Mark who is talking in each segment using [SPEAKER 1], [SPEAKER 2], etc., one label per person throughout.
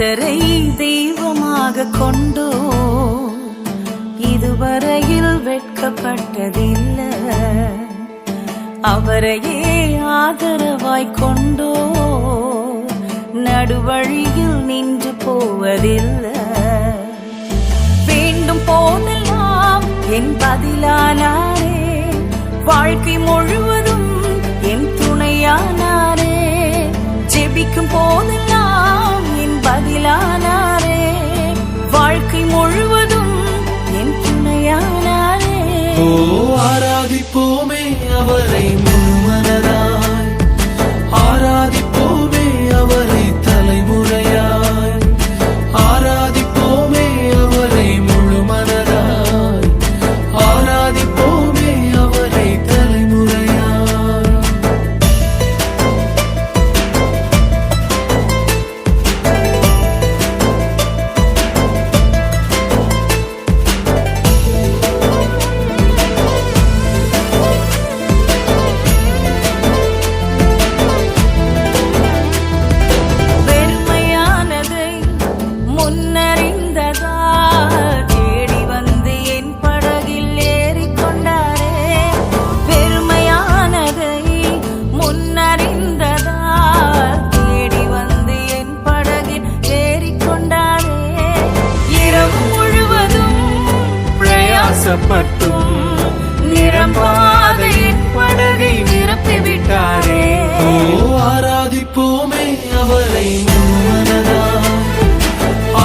[SPEAKER 1] கர்த்தரை தெய்வமாக கொண்டோ இதுவரையில் வெட்கப்பட்டதில்லை. அவரையே ஆதரவாய் கொண்டோ நடுவழியில் நின்று போவதில்லை. வேண்டும் போதெல்லாம் என் பதிலானாரே, வாழ்க்கை முழுவதும் என் துணையானாரே. ஜெபிக்கும் போதெல்லாம் என் பதிலானாரே, வாழ்க்கை முழுவதும் என் துணையானாரே.
[SPEAKER 2] ஓ ஆராதிப்போமே அவரை முழுமனதாய், ஆராதிப்போமே அவரை தலைமுறையாய், ஆராதிப்போமே அவரை முழுமனதாய், ஆராதிப்போமே அவரை தலைமுறையாய்.
[SPEAKER 1] பட்டும் நிரம்பாத என் படகை நிரப்பிவிட்டாரே.
[SPEAKER 2] ஓ ஆராதிப்போமே அவரை முழுமனதாய்,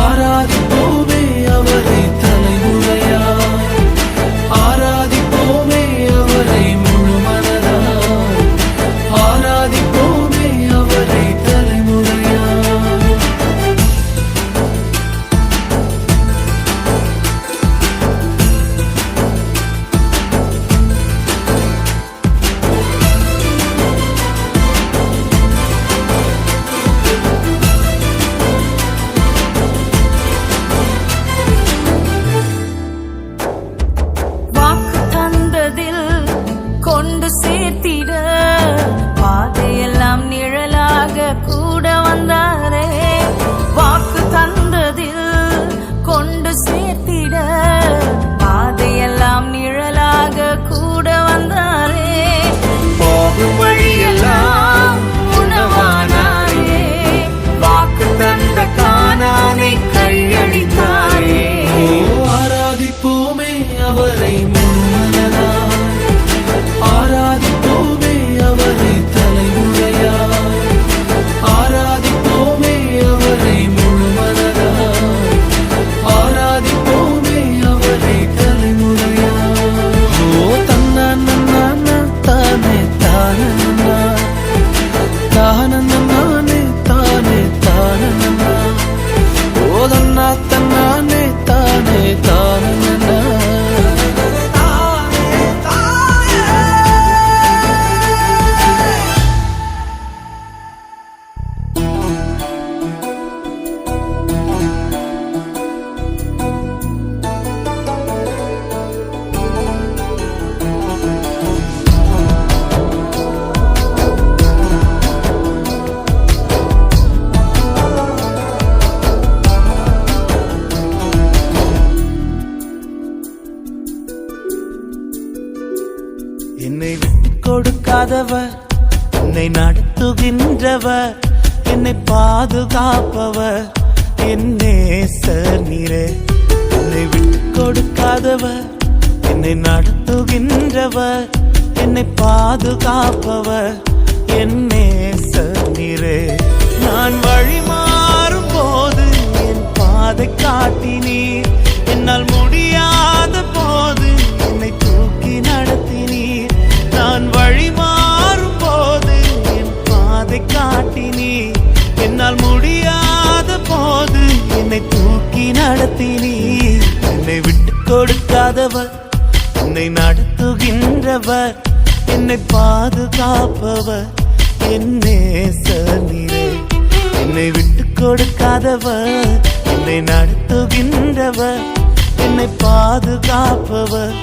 [SPEAKER 2] ஆராதிப்போமே அவரை தலைமுறையாய், ஆராதிப்போமே அவரை முழுமனதாய், ஆராதிப்போமே அவரை தலைமுறையாய்.
[SPEAKER 1] சேர்த்திட பாதையெல்லாம் நிழலாக கூட வந்தாரே. வாக்கு தந்ததில் கொண்டு சேர்த்திட பாதையெல்லாம் நிழலாக கூட வந்தாரே. போகும் வழியெல்லாம் உணவானாரே, வாக்கு தந்த கானானை கையளித்தாரே.
[SPEAKER 2] ஆராதிப்போமே அவரை முழுமனதாய், ஆராதிப்போமே அவரை தலைமுறையாய், ஆராதிப்போமே அவரை முழுமனதாய், ஆராதிப்போமே அவரை தலைமுறையாய். ஓ தன்னானே தானே தானே தானே தானே தானே, ஓ தன்னானே தானே தானே.
[SPEAKER 3] என்னை விட்டு கொடுக்காதவர், என்னை நடத்துகின்றவர், என்னை பாதுகாப்பவர் என் நேசர் நீரே. என்னை விட்டு கொடுக்காதவர், என்னை நடத்துகின்றவர், என்னை பாதுகாப்பவர் என் நேசர் நீரே. நான் வழி மாறும் போது என் பாதை காட்டினீர், என்னால் முடியாத போது என்னை தூக்கி நடத்தினீர். நான் வழி மாறும் போது என் பாதை காட்டினீர், என்னால் முடியாத போது என்னை தூக்கி நடத்தினீர். என்னை விட்டு கொடுக்காதவர், என்னை நடத்துகின்றவர், என்னை பாதுகாப்பவர் என் நேசர் நீரே. என்னை விட்டு கொடுக்காதவர், என்னை நடத்துகின்றவர், என்னை பாதுகாப்பவர்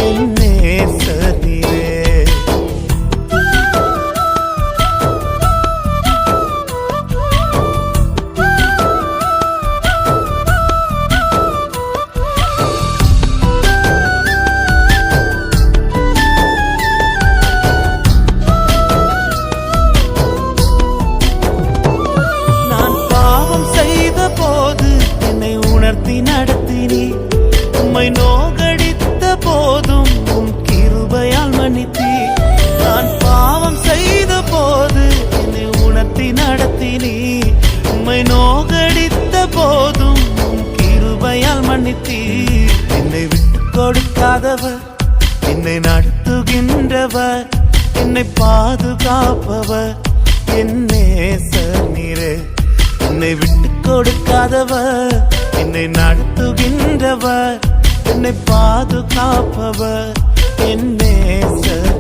[SPEAKER 3] என் நேசர் நீரே. கொடுக்காதவர், என்னை நடத்துகின்றவர், என்னை பாதுகாப்பவர், என் நேசர் நீரே. என்னை விட்டு கொடுக்காதவர், என்னை நடத்துகின்றவர், என்னை பாதுகாப்பவர், என் நேசர்